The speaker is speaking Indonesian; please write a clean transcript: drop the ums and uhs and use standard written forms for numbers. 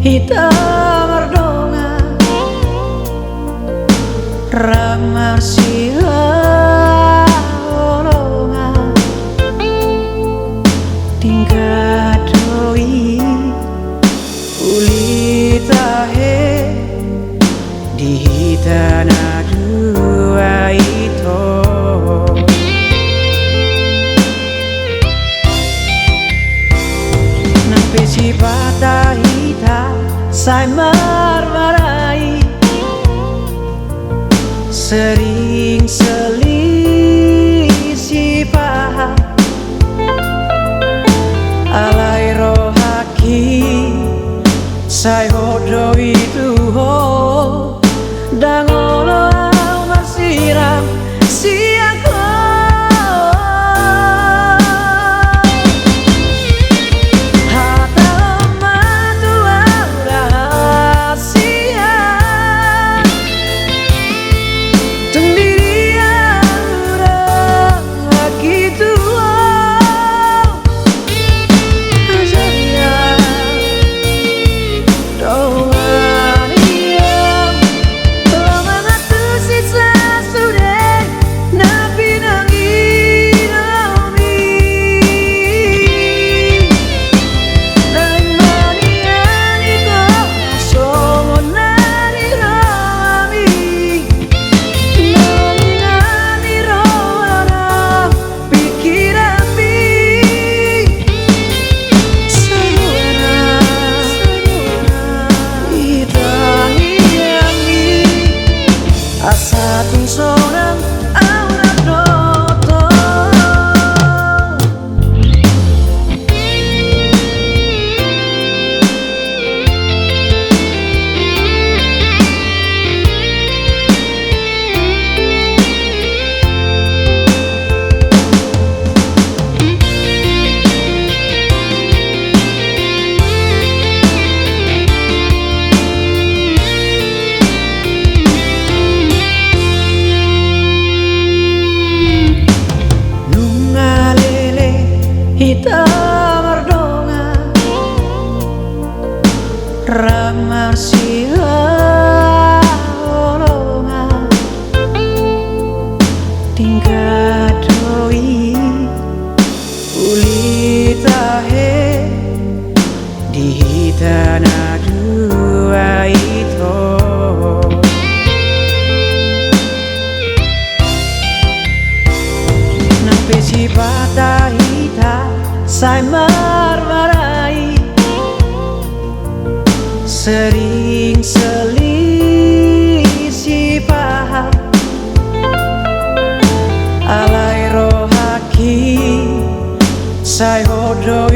hitam merdonga ramar siha olonga tingkat doi ulitahe di tanah dua itu nampi si patah hitam saya marmarai sering selisih paham alai rohaki saya bodoh itu dan olah masiram siang seorang aurat noto hitam merdonga ramar siha olonga tingkat doi ulitahe di tanah dua itu nampi si patah hitam saya marmarai sering selisih paham alai rohaki saya bodoh